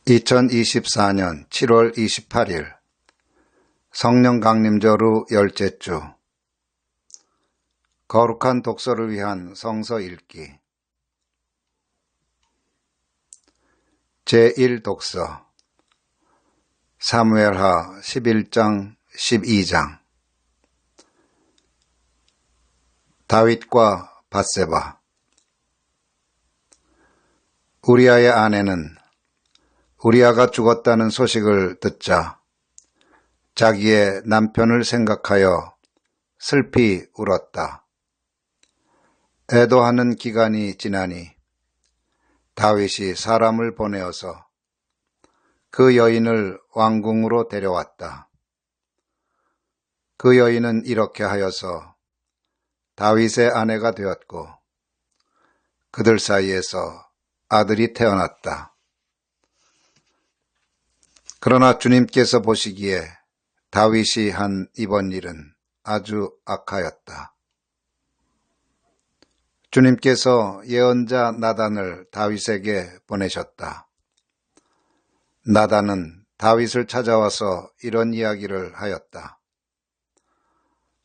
2024년 7월 28일 성령 강림절후 열째 주 거룩한 독서를 위한 성서 읽기 제1독서 사무엘하 11장 12장 다윗과 밧세바. 우리아의 아내는 우리아가 죽었다는 소식을 듣자 자기의 남편을 생각하여 슬피 울었다. 애도하는 기간이 지나니 다윗이 사람을 보내어서 그 여인을 왕궁으로 데려왔다. 그 여인은 이렇게 하여서 다윗의 아내가 되었고 그들 사이에서 아들이 태어났다. 그러나 주님께서 보시기에 다윗이 한 이번 일은 아주 악하였다. 주님께서 예언자 나단을 다윗에게 보내셨다. 나단은 다윗을 찾아와서 이런 이야기를 하였다.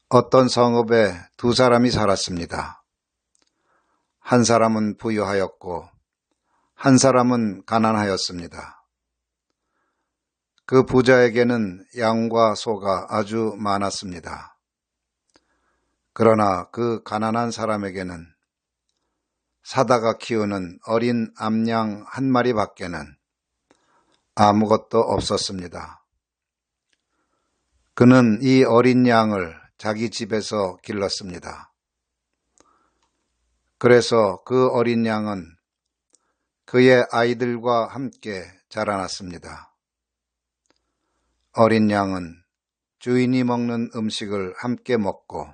어떤 성읍에 두 사람이 살았습니다. 한 사람은 부유하였고 한 사람은 가난하였습니다. 그 부자에게는 양과 소가 아주 많았습니다. 그러나 그 가난한 사람에게는 사다가 키우는 어린 암양 한 마리밖에는 아무것도 없었습니다. 그는 이 어린 양을 자기 집에서 길렀습니다. 그래서 그 어린 양은 그의 아이들과 함께 자라났습니다. 어린 양은 주인이 먹는 음식을 함께 먹고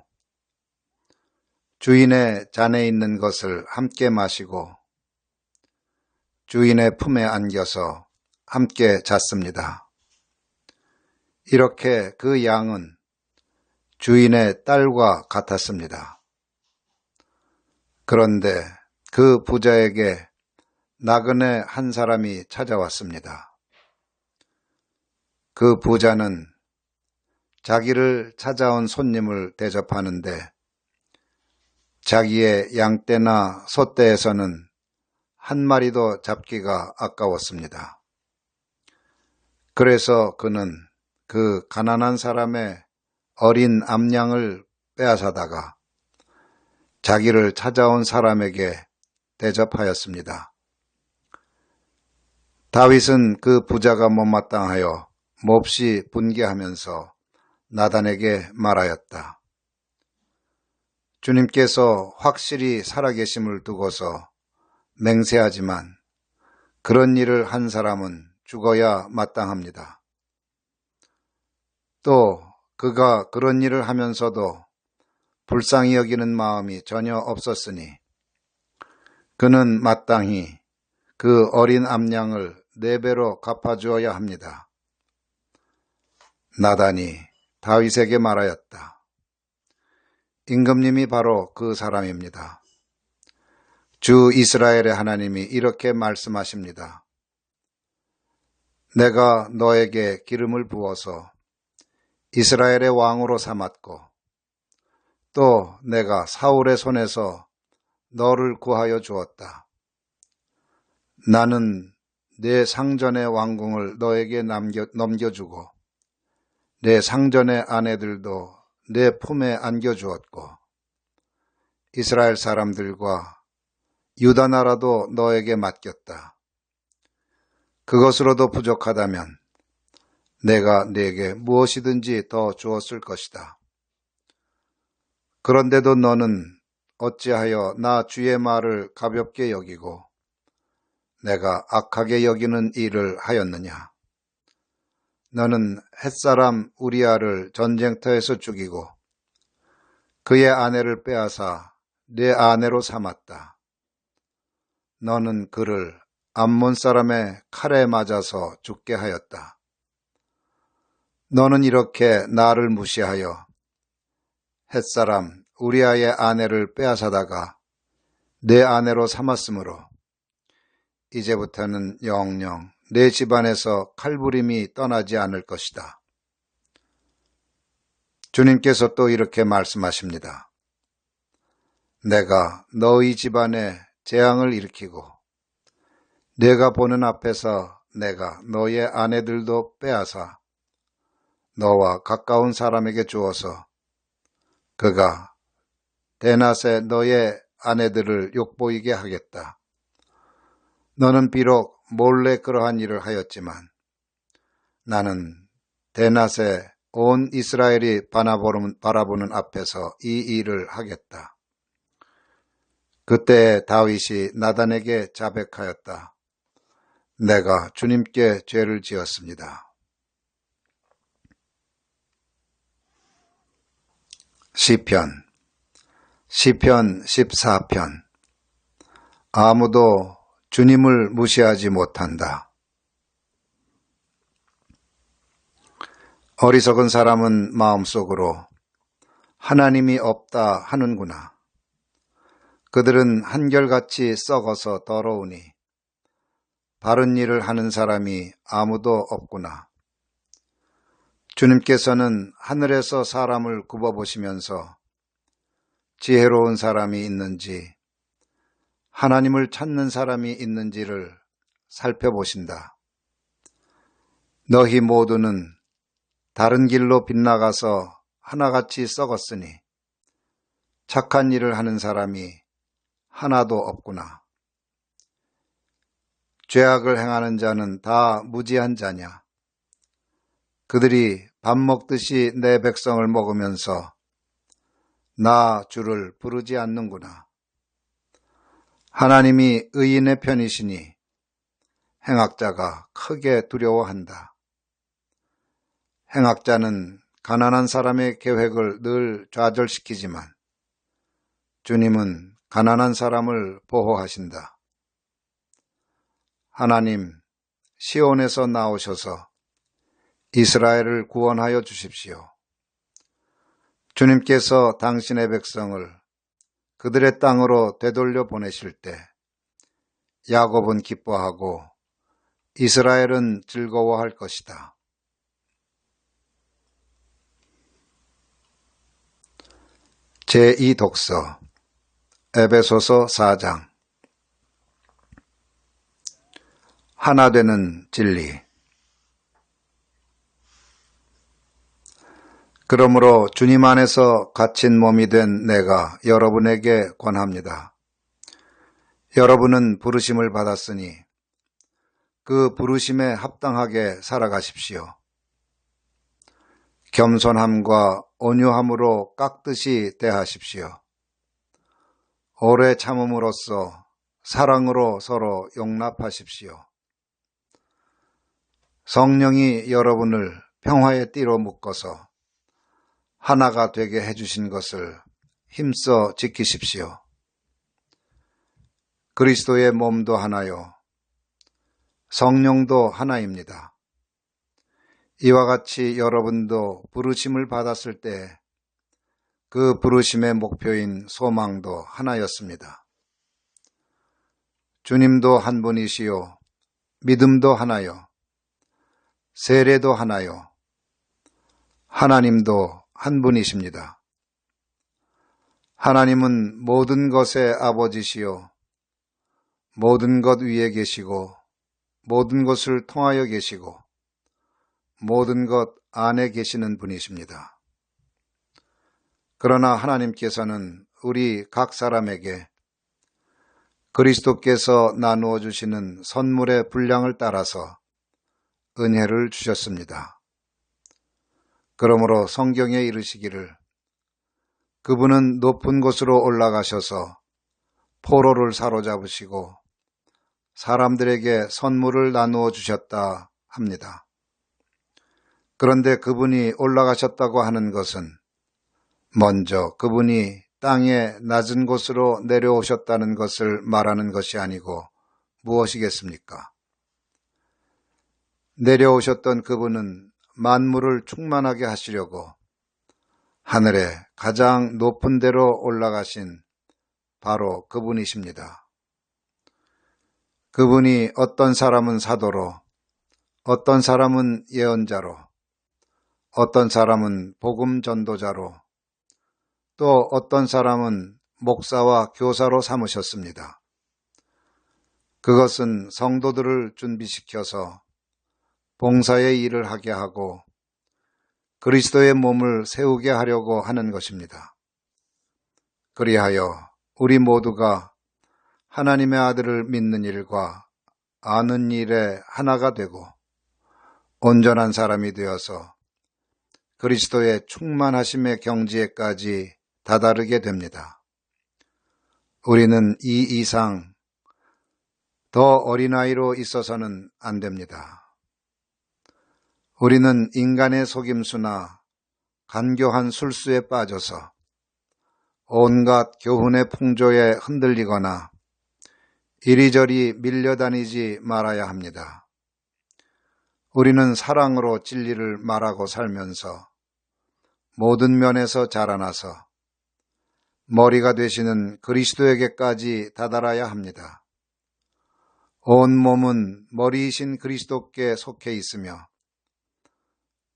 주인의 잔에 있는 것을 함께 마시고 주인의 품에 안겨서 함께 잤습니다. 이렇게 그 양은 주인의 딸과 같았습니다. 그런데 그 부자에게 나그네 한 사람이 찾아왔습니다. 그 부자는 자기를 찾아온 손님을 대접하는데 자기의 양떼나 소떼에서는 한 마리도 잡기가 아까웠습니다. 그래서 그는 그 가난한 사람의 어린 암양을 빼앗아다가 자기를 찾아온 사람에게 대접하였습니다. 다윗은 그 부자가 못마땅하여 몹시 분개하면서 나단에게 말하였다. 주님께서 확실히 살아계심을 두고서 맹세하지만 그런 일을 한 사람은 죽어야 마땅합니다. 또 그가 그런 일을 하면서도 불쌍히 여기는 마음이 전혀 없었으니 그는 마땅히 그 어린 암양을 4배로 갚아주어야 합니다. 나단이 다윗에게 말하였다. 임금님이 바로 그 사람입니다. 주 이스라엘의 하나님이 이렇게 말씀하십니다. 내가 너에게 기름을 부어서 이스라엘의 왕으로 삼았고 또 내가 사울의 손에서 너를 구하여 주었다. 나는 내 상전의 왕궁을 너에게 넘겨주고 내 상전의 아내들도 내 품에 안겨주었고 이스라엘 사람들과 유다 나라도 너에게 맡겼다. 그것으로도 부족하다면 내가 네게 무엇이든지 더 주었을 것이다. 그런데도 너는 어찌하여 나 주의 말을 가볍게 여기고 내가 악하게 여기는 일을 하였느냐? 너는 햇사람 우리아를 전쟁터에서 죽이고 그의 아내를 빼앗아 내 아내로 삼았다. 너는 그를 암몬 사람의 칼에 맞아서 죽게 하였다. 너는 이렇게 나를 무시하여 햇사람 우리아의 아내를 빼앗아다가 내 아내로 삼았으므로 이제부터는 영영 내 집안에서 칼부림이 떠나지 않을 것이다. 주님께서 또 이렇게 말씀하십니다. 내가 너희 집안에 재앙을 일으키고 내가 보는 앞에서 내가 너의 아내들도 빼앗아 너와 가까운 사람에게 주어서 그가 대낮에 너의 아내들을 욕보이게 하겠다. 너는 비록 몰래 그러한 일을 하였지만 나는 대낮에 온 이스라엘이 바라보는 앞에서 이 일을 하겠다. 그때 다윗이 나단에게 자백하였다. 내가 주님께 죄를 지었습니다. 시편 14편. 아무도 주님을 무시하지 못한다. 어리석은 사람은 마음속으로 하나님이 없다 하는구나. 그들은 한결같이 썩어서 더러우니 바른 일을 하는 사람이 아무도 없구나. 주님께서는 하늘에서 사람을 굽어보시면서 지혜로운 사람이 있는지 하나님을 찾는 사람이 있는지를 살펴보신다. 너희 모두는 다른 길로 빗나가서 하나같이 썩었으니 착한 일을 하는 사람이 하나도 없구나. 죄악을 행하는 자는 다 무지한 자냐? 그들이 밥 먹듯이 내 백성을 먹으면서 나 주를 부르지 않는구나. 하나님이 의인의 편이시니 행악자가 크게 두려워한다. 행악자는 가난한 사람의 계획을 늘 좌절시키지만 주님은 가난한 사람을 보호하신다. 하나님, 시온에서 나오셔서 이스라엘을 구원하여 주십시오. 주님께서 당신의 백성을 그들의 땅으로 되돌려 보내실 때 야곱은 기뻐하고 이스라엘은 즐거워할 것이다. 제2독서 에베소서 4장. 하나 되는 진리. 그러므로 주님 안에서 갇힌 몸이 된 내가 여러분에게 권합니다. 여러분은 부르심을 받았으니 그 부르심에 합당하게 살아가십시오. 겸손함과 온유함으로 깍듯이 대하십시오. 오래 참음으로써 사랑으로 서로 용납하십시오. 성령이 여러분을 평화의 띠로 묶어서 하나가 되게 해주신 것을 힘써 지키십시오. 그리스도의 몸도 하나요, 성령도 하나입니다. 이와 같이 여러분도 부르심을 받았을 때 그 부르심의 목표인 소망도 하나였습니다. 주님도 한 분이시요, 믿음도 하나요, 세례도 하나요, 하나님도 한 분이십니다. 하나님은 모든 것의 아버지시요, 모든 것 위에 계시고 모든 것을 통하여 계시고 모든 것 안에 계시는 분이십니다. 그러나 하나님께서는 우리 각 사람에게 그리스도께서 나누어 주시는 선물의 분량을 따라서 은혜를 주셨습니다. 그러므로 성경에 이르시기를 그분은 높은 곳으로 올라가셔서 포로를 사로잡으시고 사람들에게 선물을 나누어 주셨다 합니다. 그런데 그분이 올라가셨다고 하는 것은 먼저 그분이 땅의 낮은 곳으로 내려오셨다는 것을 말하는 것이 아니고 무엇이겠습니까? 내려오셨던 그분은 만물을 충만하게 하시려고 하늘에 가장 높은 데로 올라가신 바로 그분이십니다. 그분이 어떤 사람은 사도로, 어떤 사람은 예언자로, 어떤 사람은 복음 전도자로, 또 어떤 사람은 목사와 교사로 삼으셨습니다. 그것은 성도들을 준비시켜서 봉사의 일을 하게 하고 그리스도의 몸을 세우게 하려고 하는 것입니다. 그리하여 우리 모두가 하나님의 아들을 믿는 일과 아는 일에 하나가 되고 온전한 사람이 되어서 그리스도의 충만하심의 경지에까지 다다르게 됩니다. 우리는 이 이상 더 어린아이로 있어서는 안 됩니다. 우리는 인간의 속임수나 간교한 술수에 빠져서 온갖 교훈의 풍조에 흔들리거나 이리저리 밀려다니지 말아야 합니다. 우리는 사랑으로 진리를 말하고 살면서 모든 면에서 자라나서 머리가 되시는 그리스도에게까지 다다라야 합니다. 온 몸은 머리이신 그리스도께 속해 있으며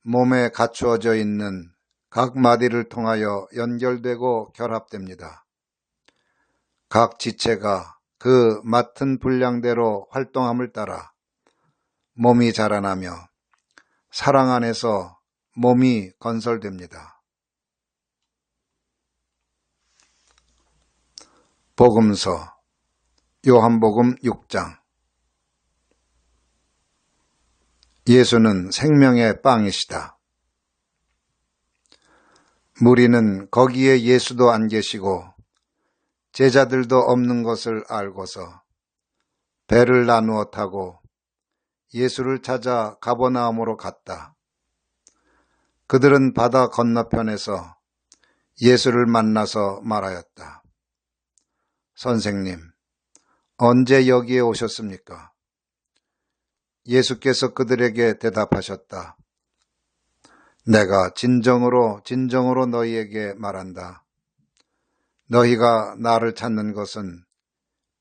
몸에 갖추어져 있는 각 마디를 통하여 연결되고 결합됩니다. 각 지체가 그 맡은 분량대로 활동함을 따라 몸이 자라나며 사랑 안에서 몸이 건설됩니다. 복음서 요한복음 6장. 예수는 생명의 빵이시다. 무리는 거기에 예수도 안 계시고 제자들도 없는 것을 알고서 배를 나누어 타고 예수를 찾아 가버나움으로 갔다. 그들은 바다 건너편에서 예수를 만나서 말하였다. 선생님, 언제 여기에 오셨습니까? 예수께서 그들에게 대답하셨다. 내가 진정으로 너희에게 말한다. 너희가 나를 찾는 것은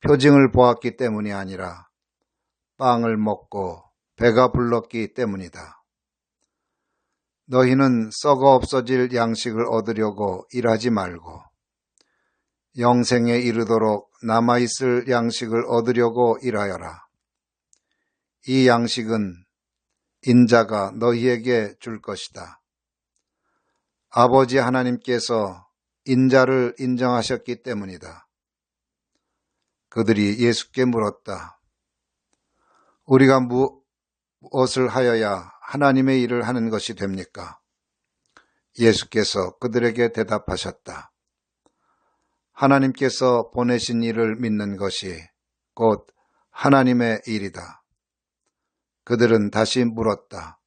표징을 보았기 때문이 아니라 빵을 먹고 배가 불렀기 때문이다. 너희는 썩어 없어질 양식을 얻으려고 일하지 말고 영생에 이르도록 남아있을 양식을 얻으려고 일하여라. 이 양식은 인자가 너희에게 줄 것이다. 아버지 하나님께서 인자를 인정하셨기 때문이다. 그들이 예수께 물었다. 우리가 무엇을 하여야 하나님의 일을 하는 것이 됩니까? 예수께서 그들에게 대답하셨다. 하나님께서 보내신 일을 믿는 것이 곧 하나님의 일이다. 그들은 다시 물었다.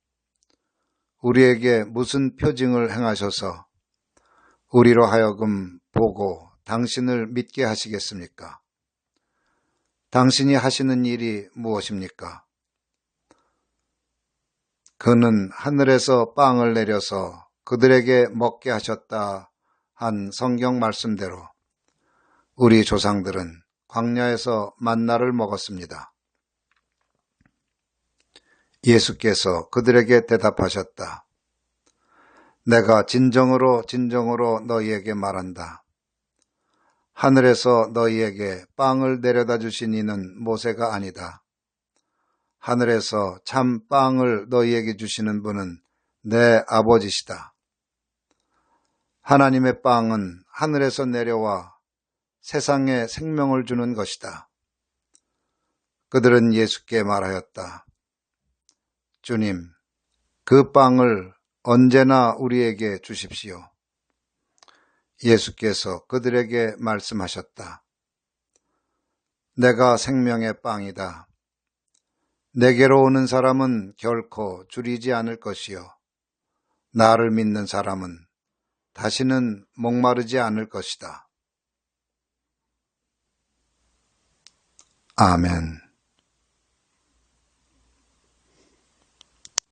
우리에게 무슨 표징을 행하셔서 우리로 하여금 보고 당신을 믿게 하시겠습니까? 당신이 하시는 일이 무엇입니까? 그는 하늘에서 빵을 내려서 그들에게 먹게 하셨다 한 성경 말씀대로 우리 조상들은 광야에서 만나를 먹었습니다. 예수께서 그들에게 대답하셨다. 내가 진정으로 너희에게 말한다. 하늘에서 너희에게 빵을 내려다 주신 이는 모세가 아니다. 하늘에서 참 빵을 너희에게 주시는 분은 내 아버지시다. 하나님의 빵은 하늘에서 내려와 세상에 생명을 주는 것이다. 그들은 예수께 말하였다. 주님, 그 빵을 언제나 우리에게 주십시오. 예수께서 그들에게 말씀하셨다. 내가 생명의 빵이다. 내게로 오는 사람은 결코 줄이지 않을 것이요. 나를 믿는 사람은 다시는 목마르지 않을 것이다. 아멘.